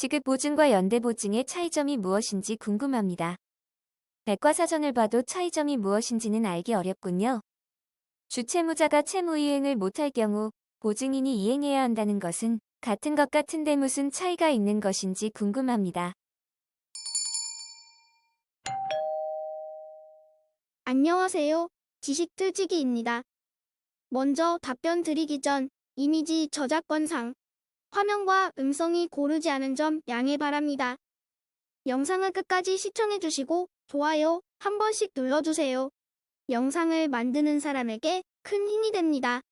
지급보증과 연대보증의 차이점이 무엇인지 궁금합니다. 백과사전을 봐도 차이점이 무엇인지는 알기 어렵군요. 주채무자가 채무이행을 못할 경우 보증인이 이행해야 한다는 것은 같은 것 같은데 무슨 차이가 있는 것인지 궁금합니다. 안녕하세요. 지식틀치기입니다. 먼저 답변 드리기 전 이미지 저작권상 화면과 음성이 고르지 않은 점 양해 바랍니다. 영상을 끝까지 시청해주시고 좋아요 한 번씩 눌러주세요. 영상을 만드는 사람에게 큰 힘이 됩니다.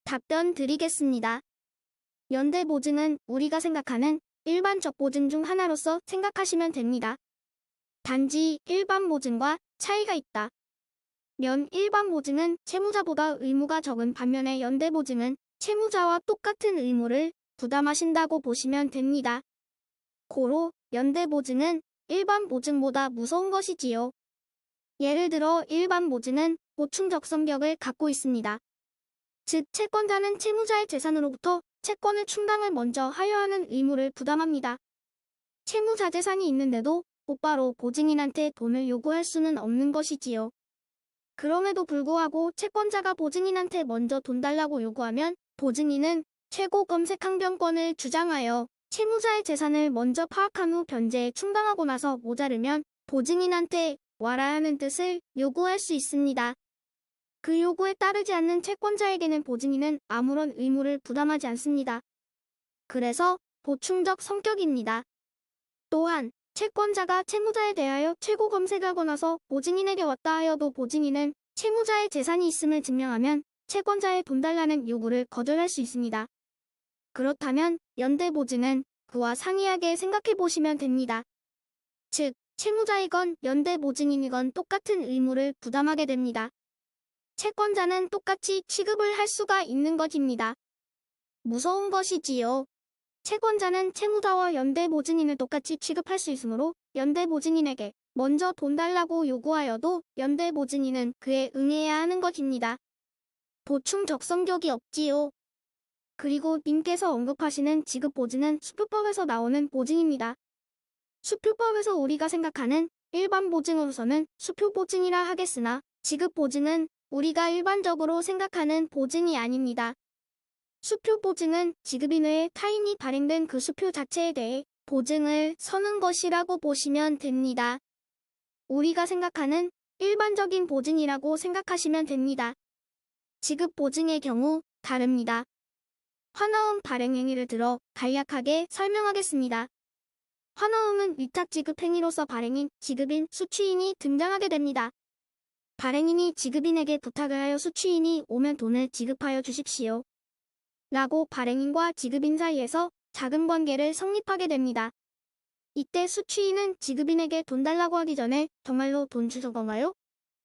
답변 드리겠습니다. 연대보증은 우리가 생각하는 일반적 보증 중 하나로서 생각하시면 됩니다. 단지 일반 보증과 차이가 있다. 일반 보증은 채무자보다 의무가 적은 반면에 연대보증은 채무자와 똑같은 의무를 부담하신다고 보시면 됩니다. 고로 연대보증은 일반 보증보다 무서운 것이지요. 예를 들어 일반 보증은 보충적 성격을 갖고 있습니다. 즉 채권자는 채무자의 재산으로부터 채권을 충당을 먼저 하여 하는 의무를 부담합니다. 채무자 재산이 있는데도 곧바로 보증인한테 돈을 요구할 수는 없는 것이지요. 그럼에도 불구하고 채권자가 보증인한테 먼저 돈 달라고 요구하면 보증인은 최고 검색 항변권을 주장하여 채무자의 재산을 먼저 파악한 후 변제에 충당하고 나서 모자르면 보증인한테 와라 하는 뜻을 요구할 수 있습니다. 그 요구에 따르지 않는 채권자에게는 보증인은 아무런 의무를 부담하지 않습니다. 그래서 보충적 성격입니다. 또한 채권자가 채무자에 대하여 최고 검색하고 나서 보증인에게 왔다 하여도 보증인은 채무자의 재산이 있음을 증명하면 채권자의 돈 달라는 요구를 거절할 수 있습니다. 그렇다면 연대보증은 그와 상이하게 생각해 보시면 됩니다. 즉, 채무자이건 연대보증인이건 똑같은 의무를 부담하게 됩니다. 채권자는 똑같이 취급을 할 수가 있는 것입니다. 무서운 것이지요. 채권자는 채무자와 연대보증인을 똑같이 취급할 수 있으므로 연대보증인에게 먼저 돈 달라고 요구하여도 연대보증인은 그에 응해야 하는 것입니다. 보충적 성격이 없지요. 그리고 님께서 언급하시는 지급보증은 수표법에서 나오는 보증입니다. 수표법에서 우리가 생각하는 일반 보증으로서는 수표보증이라 하겠으나 지급보증은 우리가 일반적으로 생각하는 보증이 아닙니다. 수표보증은 지급인 외에 타인이 발행된 그 수표 자체에 대해 보증을 서는 것이라고 보시면 됩니다. 우리가 생각하는 일반적인 보증이라고 생각하시면 됩니다. 지급보증의 경우 다릅니다. 환화음 발행행위를 들어 간략하게 설명하겠습니다. 환화음은 위탁지급 행위로서 발행인, 지급인, 수취인이 등장하게 됩니다. 발행인이 지급인에게 부탁을 하여 수취인이 오면 돈을 지급하여 주십시오. 라고 발행인과 지급인 사이에서 자금 관계를 성립하게 됩니다. 이때 수취인은 지급인에게 돈 달라고 하기 전에 정말로 돈 주실 건가요?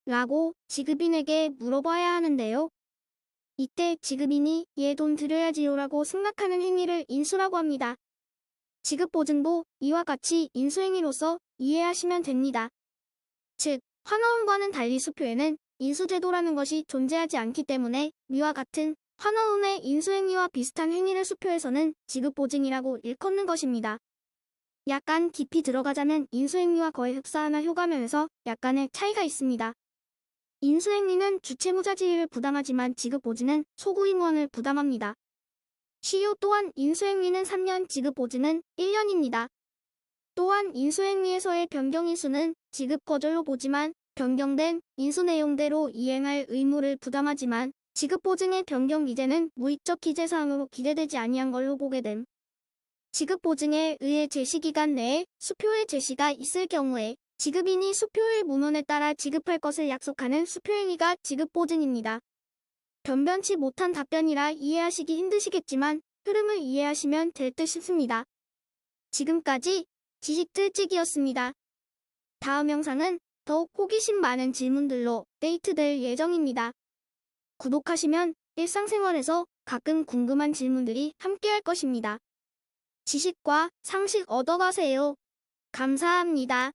라고 지급인에게 물어봐야 하는데요. 이때 지급인이 얘 돈 드려야지요 라고 생각하는 행위를 인수라고 합니다. 지급보증도 이와 같이 인수행위로서 이해하시면 됩니다. 즉, 환화음과는 달리 수표에는 인수제도라는 것이 존재하지 않기 때문에 위와 같은 환화음의 인수행위와 비슷한 행위를 수표에서는 지급보증이라고 일컫는 것입니다. 약간 깊이 들어가자면 인수행위와 거의 흡사하나 효과면에서 약간의 차이가 있습니다. 인수행위는 주채무자 지위를 부담하지만 지급보증은 소구임원을 부담합니다. 시효 또한 인수행위는 3년, 지급보증은 1년입니다. 또한 인수행위에서의 변경인수는 지급거절로 보지만 변경된 인수 내용대로 이행할 의무를 부담하지만 지급보증의 변경 기재는 무익적 기재사항으로 기재되지 아니한 걸로 보게 됨. 지급보증에 의해 제시기간 내에 수표의 제시가 있을 경우에 지급인이 수표의 문헌에 따라 지급할 것을 약속하는 수표행위가 지급보증입니다. 변변치 못한 답변이라 이해하시기 힘드시겠지만 흐름을 이해하시면 될 듯 싶습니다. 지금까지 지식틀찌기였습니다. 다음 영상은 더욱 호기심 많은 질문들로 업데이트될 예정입니다. 구독하시면 일상생활에서 가끔 궁금한 질문들이 함께할 것입니다. 지식과 상식 얻어가세요. 감사합니다.